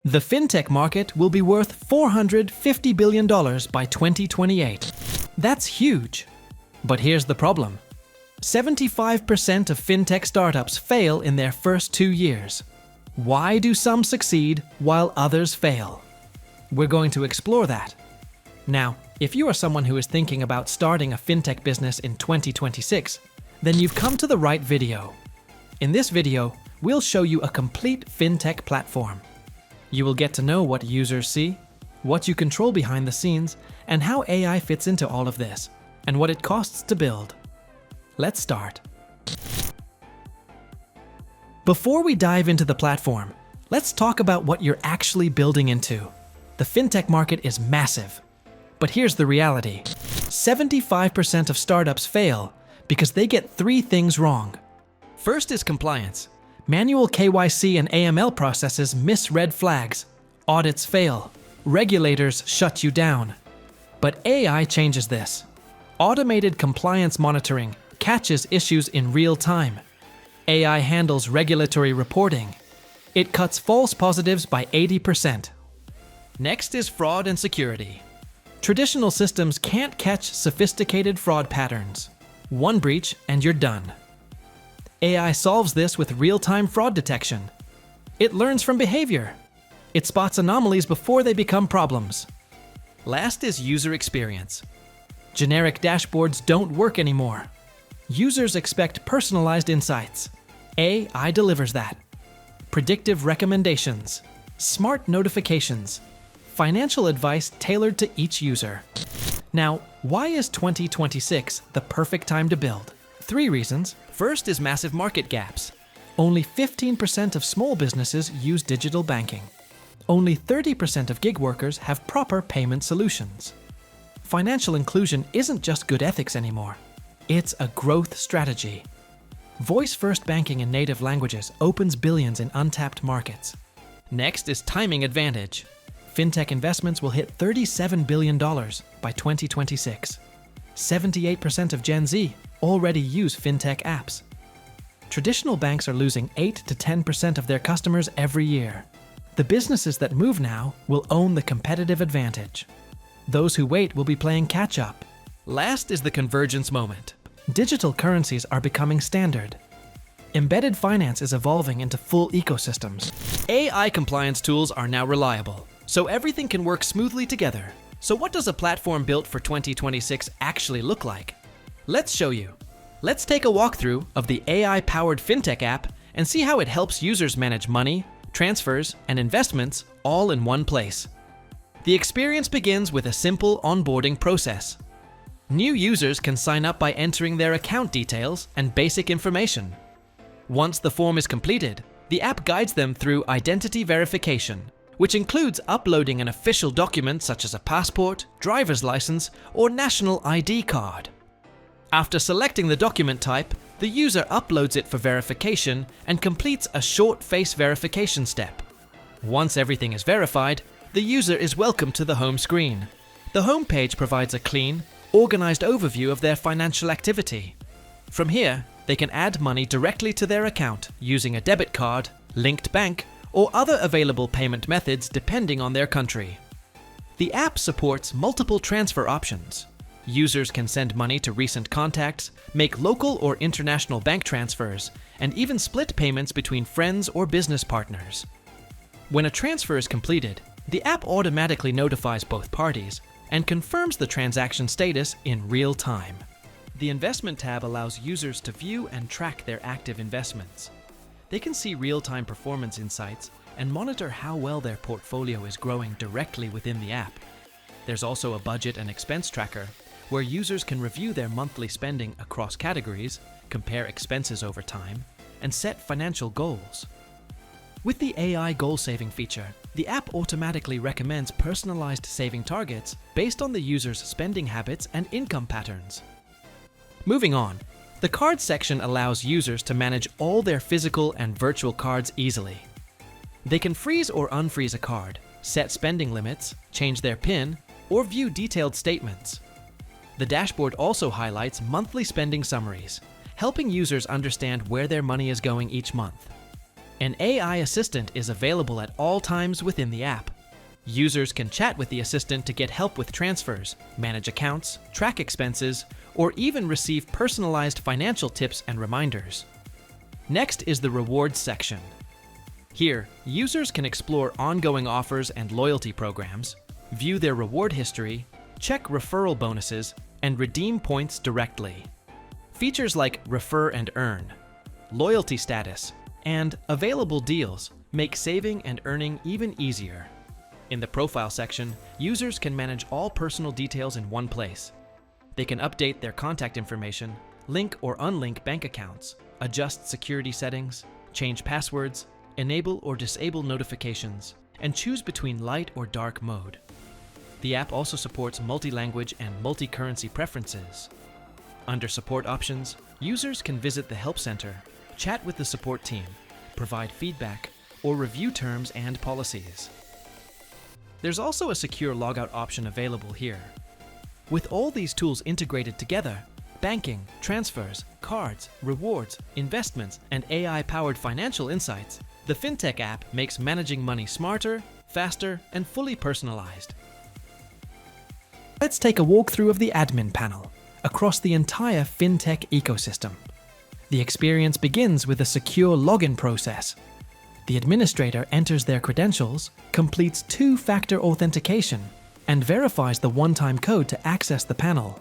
The fintech market will be worth $450 billion by 2028. That's huge. But here's the problem. 75% of fintech startups fail in their first 2 years. Why do some succeed while others fail? We're going to explore that. Now, if you are someone who is thinking about starting a fintech business in 2026, then you've come to the right video. In this video, we'll show you a complete fintech platform. You will get to know what users see, what you control behind the scenes, and how AI fits into all of this, and what it costs to build. Let's start. Before we dive into the platform, let's talk about what you're actually building into. The fintech market is massive. But here's the reality. 75% of startups fail because they get 3 things wrong. First is compliance. Manual KYC and AML processes miss red flags. Audits fail. Regulators shut you down. But AI changes this. Automated compliance monitoring catches issues in real time. AI handles regulatory reporting. It cuts false positives by 80%. Next is fraud and security. Traditional systems can't catch sophisticated fraud patterns. One breach and you're done. AI solves this with real-time fraud detection. It learns from behavior. It spots anomalies before they become problems. Last is user experience. Generic dashboards don't work anymore. Users expect personalized insights. AI delivers that. Predictive recommendations, smart notifications, financial advice tailored to each user. Now, why is 2026 the perfect time to build? 3 reasons. First is massive market gaps. Only 15% of small businesses use digital banking. Only 30% of gig workers have proper payment solutions. Financial inclusion isn't just good ethics anymore. It's a growth strategy. Voice-first banking in native languages opens billions in untapped markets. Next is timing advantage. Fintech investments will hit $37 billion by 2026. 78% of Gen Z already use FinTech apps. Traditional banks are losing 8 to 10% of their customers every year. The businesses that move now will own the competitive advantage. Those who wait will be playing catch-up. Last is the convergence moment. Digital currencies are becoming standard. Embedded finance is evolving into full ecosystems. AI compliance tools are now reliable, so everything can work smoothly together. So what does a platform built for 2026 actually look like? Let's show you. Let's take a walkthrough of the AI-powered FinTech app and see how it helps users manage money, transfers, and investments all in one place. The experience begins with a simple onboarding process. New users can sign up by entering their account details and basic information. Once the form is completed, the app guides them through identity verification, which includes uploading an official document such as a passport, driver's license, or national ID card. After selecting the document type, the user uploads it for verification and completes a short face verification step. Once everything is verified, the user is welcomed to the home screen. The home page provides a clean, organized overview of their financial activity. From here, they can add money directly to their account using a debit card, linked bank, or other available payment methods depending on their country. The app supports multiple transfer options. Users can send money to recent contacts, make local or international bank transfers, and even split payments between friends or business partners. When a transfer is completed, the app automatically notifies both parties and confirms the transaction status in real time. The Investment tab allows users to view and track their active investments. They can see real-time performance insights and monitor how well their portfolio is growing directly within the app. There's also a budget and expense tracker, where users can review their monthly spending across categories, compare expenses over time, and set financial goals. With the AI goal-saving feature, the app automatically recommends personalized saving targets based on the user's spending habits and income patterns. Moving on, the cards section allows users to manage all their physical and virtual cards easily. They can freeze or unfreeze a card, set spending limits, change their PIN, or view detailed statements. The dashboard also highlights monthly spending summaries, helping users understand where their money is going each month. An AI assistant is available at all times within the app. Users can chat with the assistant to get help with transfers, manage accounts, track expenses, or even receive personalized financial tips and reminders. Next is the rewards section. Here, users can explore ongoing offers and loyalty programs, view their reward history, check referral bonuses, and redeem points directly. Features like Refer and Earn, loyalty status, and available deals make saving and earning even easier. In the profile section, users can manage all personal details in one place. They can update their contact information, link or unlink bank accounts, adjust security settings, change passwords, enable or disable notifications, and choose between light or dark mode. The app also supports multi-language and multi-currency preferences. Under support options, users can visit the Help Center, chat with the support team, provide feedback, or review terms and policies. There's also a secure logout option available here. With all these tools integrated together, banking, transfers, cards, rewards, investments, and AI-powered financial insights, the FinTech app makes managing money smarter, faster, and fully personalized. Let's take a walkthrough of the admin panel across the entire FinTech ecosystem. The experience begins with a secure login process. The administrator enters their credentials, completes two-factor authentication, and verifies the one-time code to access the panel.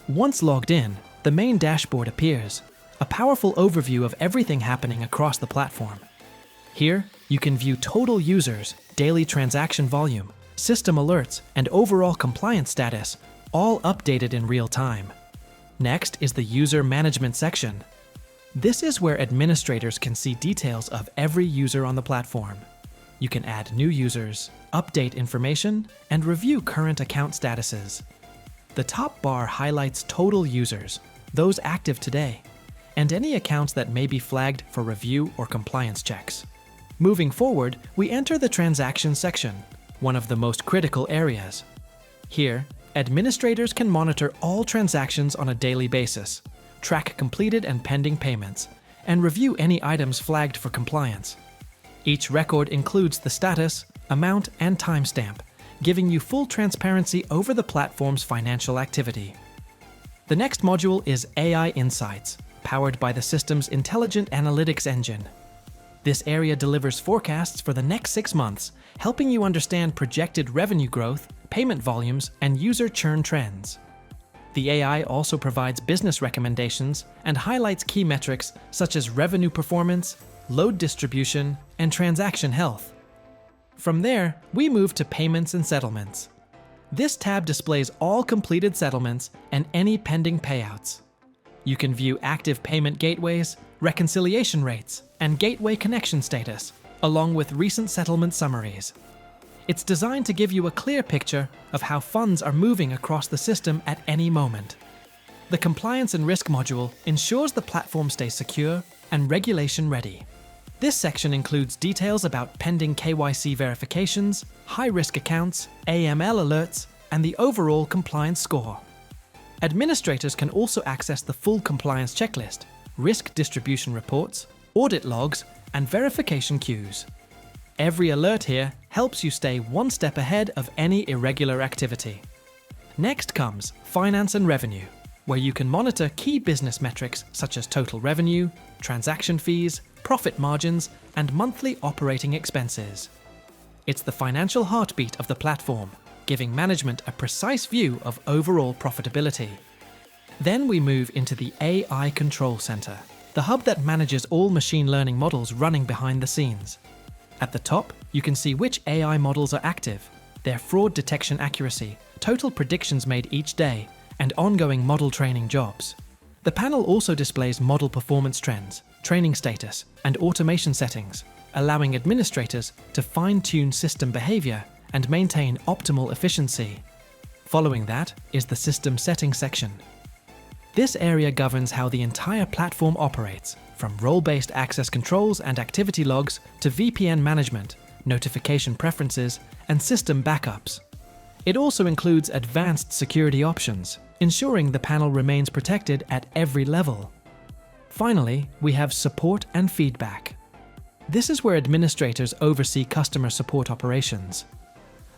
Once logged in, the main dashboard appears, a powerful overview of everything happening across the platform. Here, you can view total users, daily transaction volume, system alerts, and overall compliance status, all updated in real time. Next is the user management section. This is where administrators can see details of every user on the platform. You can add new users, update information, and review current account statuses. The top bar highlights total users, those active today, and any accounts that may be flagged for review or compliance checks. Moving forward, we enter the transactions section, one of the most critical areas. Here, administrators can monitor all transactions on a daily basis, track completed and pending payments, and review any items flagged for compliance. Each record includes the status, amount, and timestamp, giving you full transparency over the platform's financial activity. The next module is AI Insights, powered by the system's intelligent analytics engine. This area delivers forecasts for the next 6 months, helping you understand projected revenue growth, payment volumes, and user churn trends. The AI also provides business recommendations and highlights key metrics such as revenue performance, load distribution, and transaction health. From there, we move to Payments and Settlements. This tab displays all completed settlements and any pending payouts. You can view active payment gateways, reconciliation rates, and gateway connection status, along with recent settlement summaries. It's designed to give you a clear picture of how funds are moving across the system at any moment. The Compliance and Risk module ensures the platform stays secure and regulation ready. This section includes details about pending KYC verifications, high-risk accounts, AML alerts, and the overall compliance score. Administrators can also access the full compliance checklist, risk distribution reports, audit logs, and verification queues. Every alert here helps you stay one step ahead of any irregular activity. Next comes Finance and Revenue, where you can monitor key business metrics such as total revenue, transaction fees, profit margins, and monthly operating expenses. It's the financial heartbeat of the platform, giving management a precise view of overall profitability. Then we move into the AI Control Center, the hub that manages all machine learning models running behind the scenes. At the top, you can see which AI models are active, their fraud detection accuracy, total predictions made each day, and ongoing model training jobs. The panel also displays model performance trends, training status, and automation settings, allowing administrators to fine-tune system behavior and maintain optimal efficiency. Following that is the System Settings section. This area governs how the entire platform operates, from role-based access controls and activity logs to VPN management, notification preferences, and system backups. It also includes advanced security options, ensuring the panel remains protected at every level. Finally, we have Support and Feedback. This is where administrators oversee customer support operations.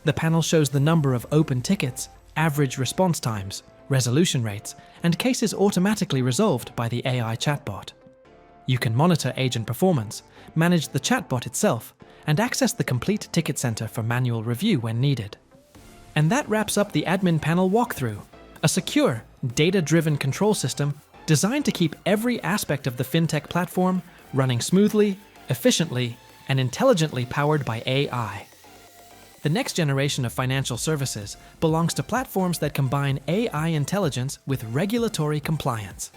The panel shows the number of open tickets, average response times, resolution rates, and cases automatically resolved by the AI chatbot. You can monitor agent performance, manage the chatbot itself, and access the complete ticket center for manual review when needed. And that wraps up the admin panel walkthrough, a secure, data-driven control system designed to keep every aspect of the FinTech platform running smoothly, efficiently, and intelligently powered by AI. The next generation of financial services belongs to platforms that combine AI intelligence with regulatory compliance.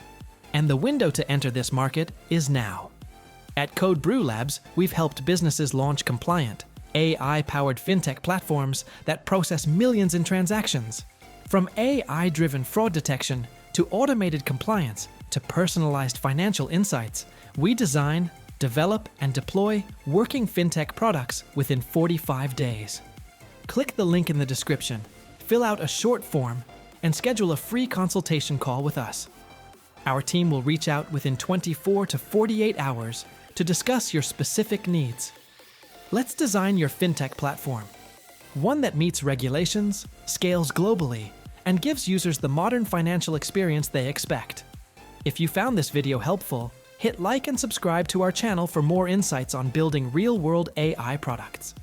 And the window to enter this market is now. At Code Brew Labs, we've helped businesses launch compliant, AI-powered FinTech platforms that process millions in transactions. From AI-driven fraud detection to automated compliance to personalized financial insights, we design, develop, and deploy working FinTech products within 45 days. Click the link in the description, fill out a short form, and schedule a free consultation call with us. Our team will reach out within 24 to 48 hours to discuss your specific needs. Let's design your FinTech platform, one that meets regulations, scales globally, and gives users the modern financial experience they expect. If you found this video helpful, hit like and subscribe to our channel for more insights on building real-world AI products.